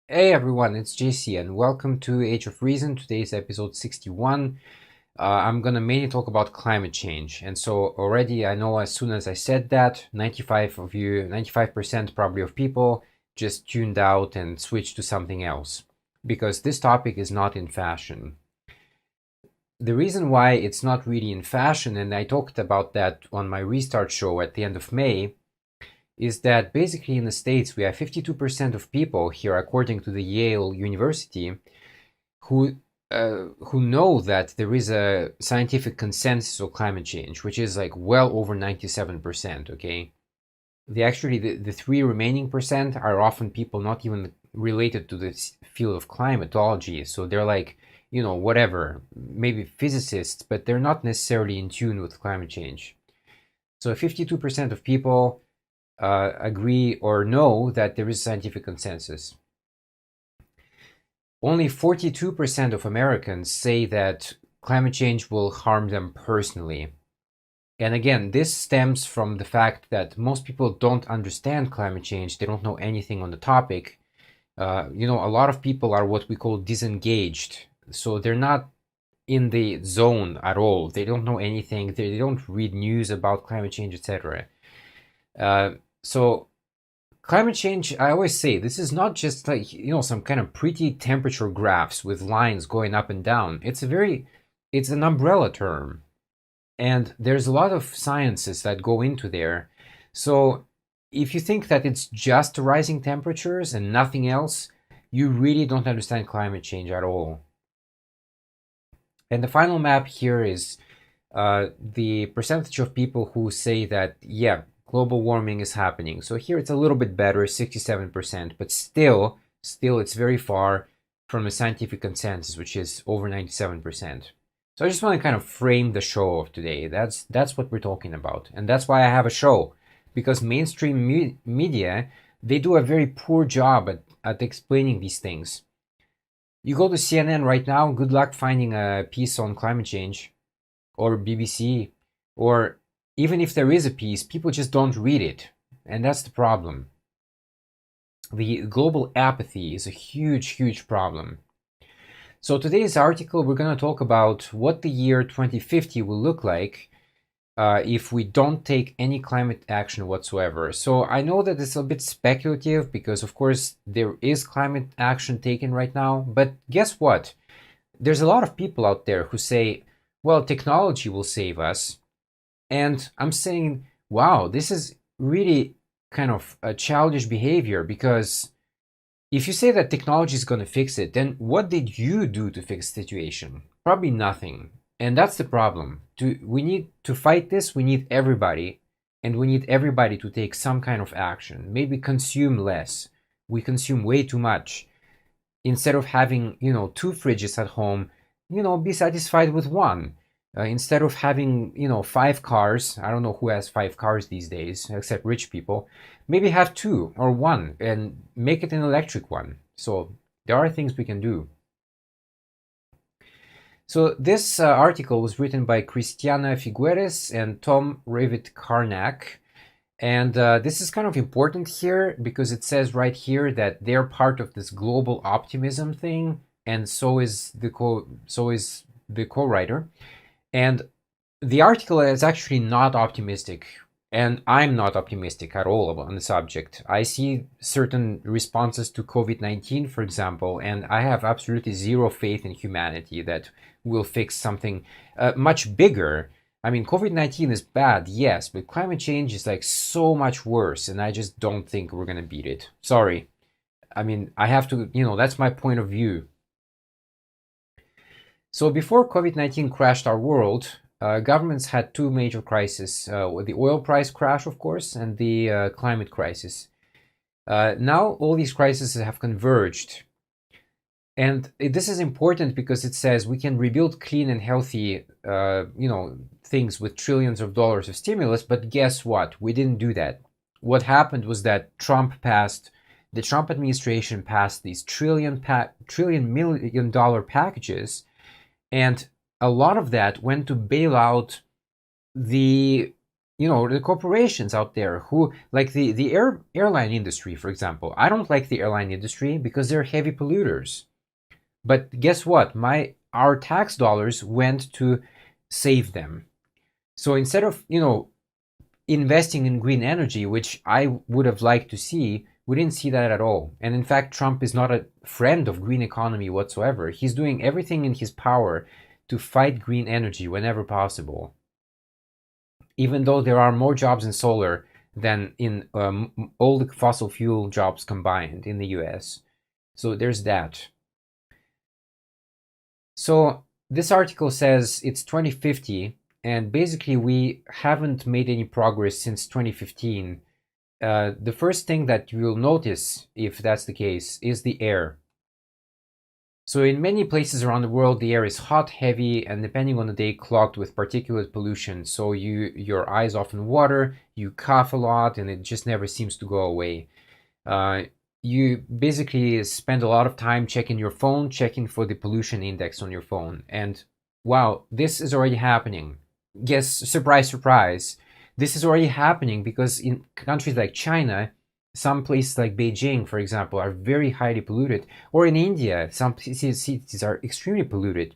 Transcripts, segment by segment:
Hey everyone, it's JC and welcome to Age of Reason. Today's episode 61. I'm gonna mainly talk about climate change. And so already I know as soon as I said that, 95% probably of people just tuned out and switched to something else because this topic is not in fashion. The reason why it's not really in fashion, and I talked about that on my restart show at the end of May, is that basically in the States we have 52% of people here, according to the Yale University, who know that there is a scientific consensus of climate change, which is like well over 97%. Okay, the three remaining percent are often people not even related to the field of climatology, so they're like whatever, maybe physicists, but they're not necessarily in tune with climate change. So 52% of people agree or know that there is scientific consensus. Only 42% of Americans say that climate change will harm them personally. And again, this stems from the fact that most people don't understand climate change. They don't know anything on the topic. A lot of people are what we call disengaged. So they're not in the zone at all. They don't know anything. They don't read news about climate change, etc. So climate change, I always say, this is not just like some kind of pretty temperature graphs with lines going up and down. It's an umbrella term, and there's a lot of sciences that go into there. So if you think that it's just rising temperatures and nothing else, you really don't understand climate change at all. And the final map here is the percentage of people who say that, yeah, global warming is happening. So here it's a little bit better, 67%, but still it's very far from a scientific consensus, which is over 97%. So I just want to kind of frame the show of today. That's what we're talking about, and that's why I have a show, because mainstream media, they do a very poor job at explaining these things. You go to CNN right now, good luck finding a piece on climate change, or BBC, or even if there is a piece, people just don't read it. And that's the problem. The global apathy is a huge, huge problem. So today's article, we're going to talk about what the year 2050 will look like if we don't take any climate action whatsoever. So I know that it's a bit speculative because, of course, there is climate action taken right now. But guess what? There's a lot of people out there who say, well, technology will save us. And I'm saying, wow, this is really kind of a childish behavior, because if you say that technology is going to fix it, then what did you do to fix the situation? Probably nothing. And that's the problem. We need to fight this, we need everybody, and we need everybody to take some kind of action. Maybe consume less. We consume way too much. Instead of having, two fridges at home, be satisfied with one. Instead of having, five cars, I don't know who has five cars these days, except rich people, maybe have two or one and make it an electric one. So there are things we can do. So this article was written by Christiana Figueres and Tom Rivett-Carnac. And this is kind of important here because it says right here that they're part of this global optimism thing, and so is the co-writer. And the article is actually not optimistic, and I'm not optimistic at all on the subject. I see certain responses to COVID-19, for example, and I have absolutely zero faith in humanity that will fix something much bigger. I mean, COVID-19 is bad, yes, but climate change is like so much worse, and I just don't think we're gonna beat it. Sorry. I mean, I have to, that's my point of view. So before COVID-19 crashed our world, governments had two major crises, the oil price crash, of course, and the climate crisis. Now all these crises have converged. And this is important because it says we can rebuild clean and healthy, things with trillions of dollars of stimulus. But guess what? We didn't do that. What happened was that the Trump administration passed these trillion million dollar packages, and a lot of that went to bail out the the corporations out there who like the airline industry, for example. I don't like the airline industry because they're heavy polluters. But guess what? Our tax dollars went to save them. So instead of, investing in green energy, which I would have liked to see, we didn't see that at all. And in fact, Trump is not a friend of green economy whatsoever. He's doing everything in his power to fight green energy whenever possible, even though there are more jobs in solar than in all the fossil fuel jobs combined in the US. So there's that. So this article says it's 2050, and basically we haven't made any progress since 2015. The first thing that you'll notice, if that's the case, is the air. So in many places around the world, the air is hot, heavy, and depending on the day, clogged with particulate pollution. So your eyes often water, you cough a lot, and it just never seems to go away. You basically spend a lot of time checking your phone, checking for the pollution index on your phone. And wow, this is already happening. Yes, surprise, surprise. This is already happening because in countries like China, some places like Beijing, for example, are very highly polluted. Or in India, some cities are extremely polluted.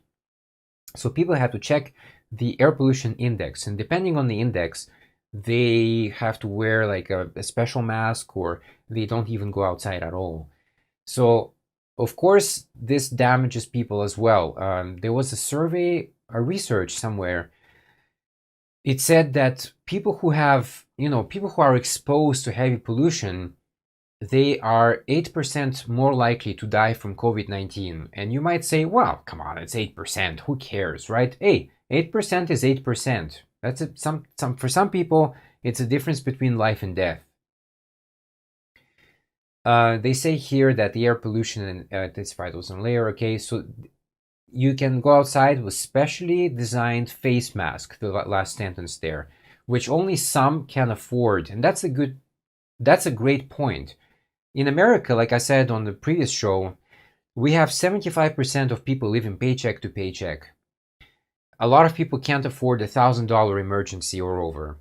So people have to check the air pollution index. And depending on the index, they have to wear like a special mask, or they don't even go outside at all. So, of course, this damages people as well. There was a survey, a research somewhere. It said that people who are exposed to heavy pollution, they are 8% more likely to die from COVID-19. And you might say, well, come on, it's 8%. Who cares, right? Hey, 8% is 8%. That's for some people, it's a difference between life and death. They say here that the air pollution and intensified ozone layer. Okay, so you can go outside with specially designed face mask, the last sentence there, which only some can afford. And that's a great point. In America, like I said on the previous show, we have 75% of people living paycheck to paycheck. A lot of people can't afford $1,000 emergency or over.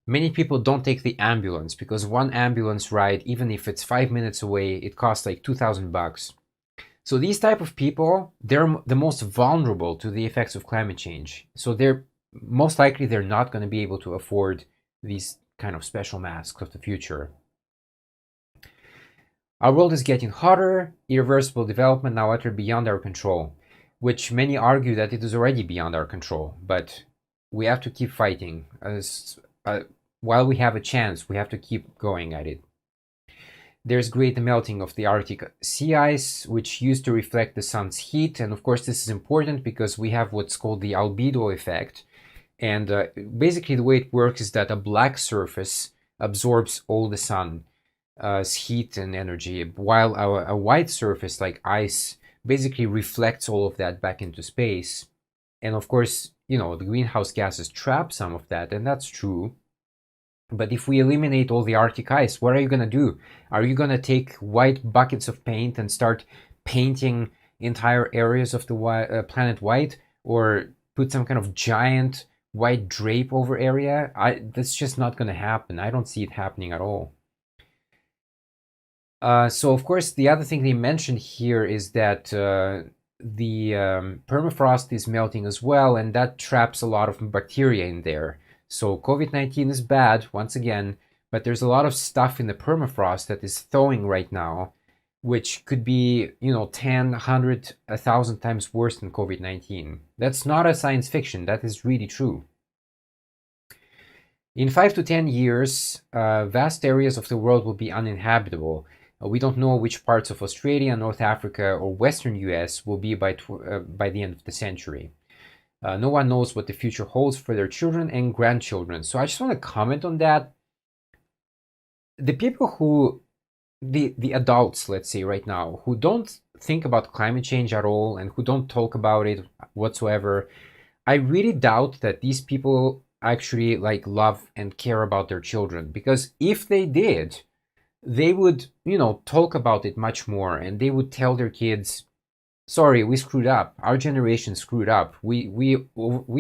Many people don't take the ambulance because one ambulance ride, even if it's 5 minutes away, it costs like $2,000. So these type of people, they're the most vulnerable to the effects of climate change. So they're most likely not going to be able to afford these kind of special masks of the future. Our world is getting hotter, irreversible development now utterly beyond our control, which many argue that it is already beyond our control. But we have to keep fighting. While we have a chance, we have to keep going at it. There's great melting of the Arctic sea ice, which used to reflect the sun's heat. And of course, this is important because we have what's called the albedo effect. And basically, the way it works is that a black surface absorbs all the sun's heat and energy, while a white surface like ice basically reflects all of that back into space. And of course, the greenhouse gases trap some of that, and that's true. But if we eliminate all the Arctic ice, what are you going to do? Are you going to take white buckets of paint and start painting entire areas of the planet white, or put some kind of giant white drape over area? That's just not going to happen. I don't see it happening at all. So, of course, the other thing they mentioned here is that the permafrost is melting as well, and that traps a lot of bacteria in there. So COVID-19 is bad, once again, but there's a lot of stuff in the permafrost that is thawing right now, which could be, 10, 100, 1,000 times worse than COVID-19. That's not a science fiction. That is really true. In 5 to 10 years, vast areas of the world will be uninhabitable. We don't know which parts of Australia, North Africa, or Western US will be by the end of the century. No one knows what the future holds for their children and grandchildren. So I just want to comment on that. The people the adults, let's say right now, who don't think about climate change at all and who don't talk about it whatsoever, I really doubt that these people actually love and care about their children. Because if they did, they would, talk about it much more, and they would tell their kids sorry, we screwed up. Our generation screwed up. We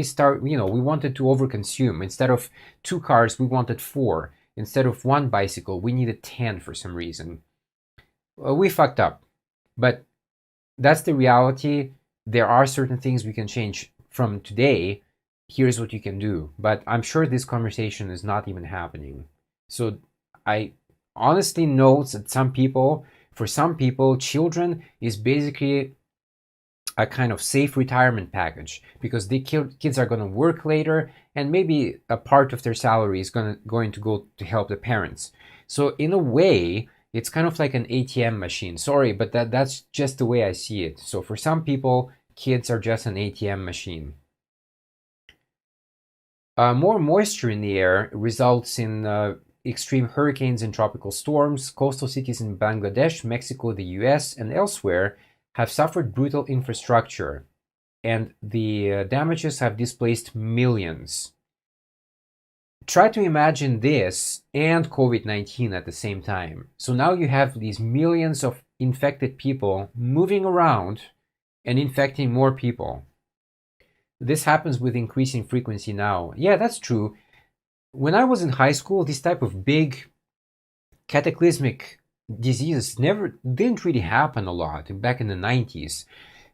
start, we wanted to overconsume. Instead of 2 cars, we wanted 4. Instead of 1 bicycle, we needed 10 for some reason. We fucked up. But that's the reality. There are certain things we can change from today. Here's what you can do. But I'm sure this conversation is not even happening. So I honestly know that for some people, children is basically a kind of safe retirement package, because the kids are going to work later, and maybe a part of their salary is going to go to help the parents. So in a way, it's kind of like an ATM machine. Sorry, but that's just the way I see it. So for some people, kids are just an ATM machine. More moisture in the air results in extreme hurricanes and tropical storms. Coastal cities in Bangladesh, Mexico, the US, and elsewhere have suffered brutal infrastructure, and the damages have displaced millions. Try to imagine this and COVID-19 at the same time. So now you have these millions of infected people moving around and infecting more people. This happens with increasing frequency now. Yeah, that's true. When I was in high school, this type of big cataclysmic diseases didn't really happen a lot back in the 90s.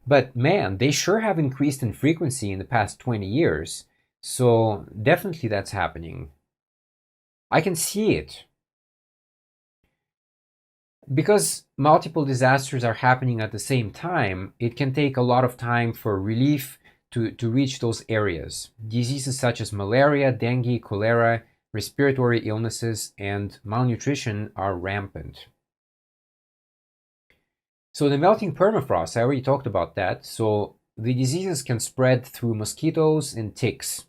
But man, they sure have increased in frequency in the past 20 years. So definitely that's happening. I can see it. Because multiple disasters are happening at the same time, it can take a lot of time for relief to reach those areas. Diseases such as malaria, dengue, cholera, respiratory illnesses, and malnutrition are rampant. So the melting permafrost, I already talked about that. So the diseases can spread through mosquitoes and ticks.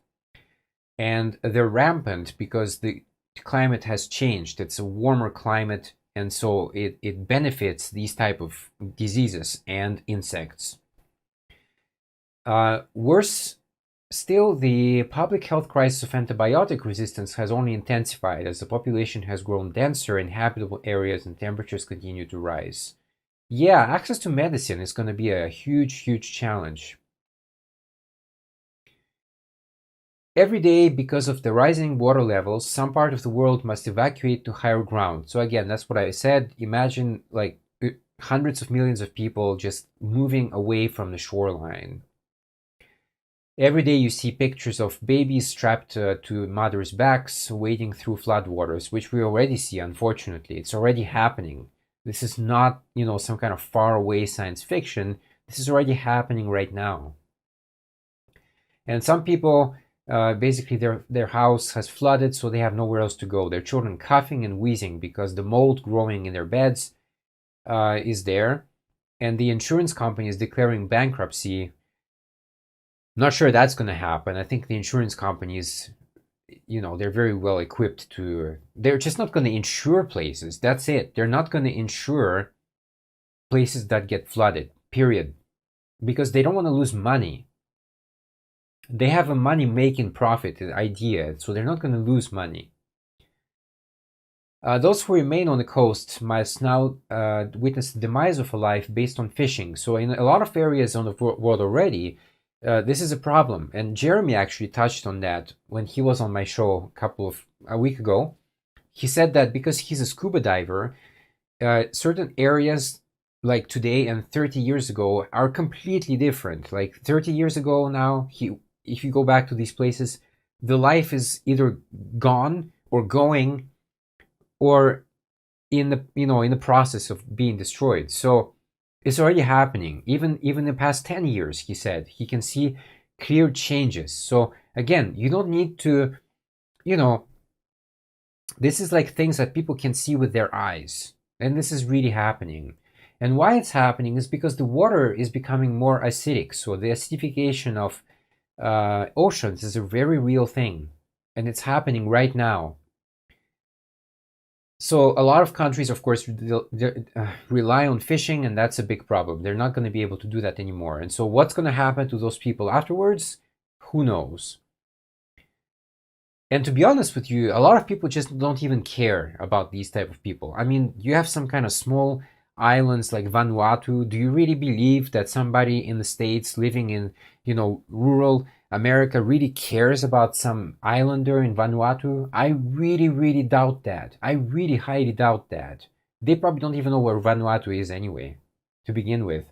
And they're rampant because the climate has changed. It's a warmer climate, and so it benefits these type of diseases and insects. Worse still, the public health crisis of antibiotic resistance has only intensified as the population has grown denser in habitable areas and temperatures continue to rise. Yeah, access to medicine is going to be a huge, huge challenge. Every day, because of the rising water levels, some part of the world must evacuate to higher ground. So again, that's what I said. Imagine like hundreds of millions of people just moving away from the shoreline. Every day you see pictures of babies strapped to mothers' backs, wading through floodwaters, which we already see, unfortunately. It's already happening. This is not, some kind of faraway science fiction. This is already happening right now. And some people, basically their house has flooded, so they have nowhere else to go. Their children coughing and wheezing because the mold growing in their beds is there. And the insurance company is declaring bankruptcy. Not sure that's going to happen. I think the insurance companies, they're very well equipped they're just not going to insure places. That's it. They're not going to insure places that get flooded, period. Because they don't want to lose money. They have a money-making profit idea, so they're not going to lose money. Those who remain on the coast must now witness the demise of a life based on fishing. So in a lot of areas on the world already, this is a problem. And Jeremy actually touched on that when he was on my show a week ago. He said that because he's a scuba diver, certain areas like today and 30 years ago are completely different. Like 30 years ago now, if you go back to these places, the life is either gone or going or in the process of being destroyed. So it's already happening. Even in the past 10 years, he said, he can see clear changes. So again, you don't need to, this is like things that people can see with their eyes. And this is really happening. And why it's happening is because the water is becoming more acidic. So the acidification of oceans is a very real thing. And it's happening right now. So a lot of countries, of course, rely on fishing, and that's a big problem. They're not going to be able to do that anymore. And so what's going to happen to those people afterwards? Who knows? And to be honest with you, a lot of people just don't even care about these type of people. I mean, you have some kind of small islands like Vanuatu. Do you really believe that somebody in the States living in, rural America really cares about some islander in Vanuatu? I really, really doubt that. I really highly doubt that. They probably don't even know where Vanuatu is anyway, to begin with.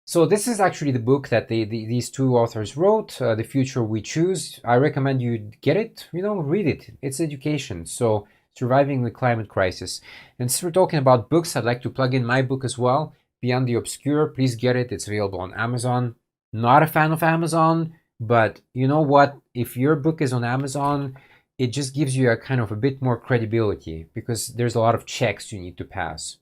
So this is actually the book that these two authors wrote, The Future We Choose. I recommend you get it, read it. It's education. So Surviving the Climate Crisis. And since we're talking about books, I'd like to plug in my book as well, Beyond the Obscure. Please get it. It's available on Amazon. Not a fan of Amazon, but you know what? If your book is on Amazon, it just gives you a kind of a bit more credibility because there's a lot of checks you need to pass.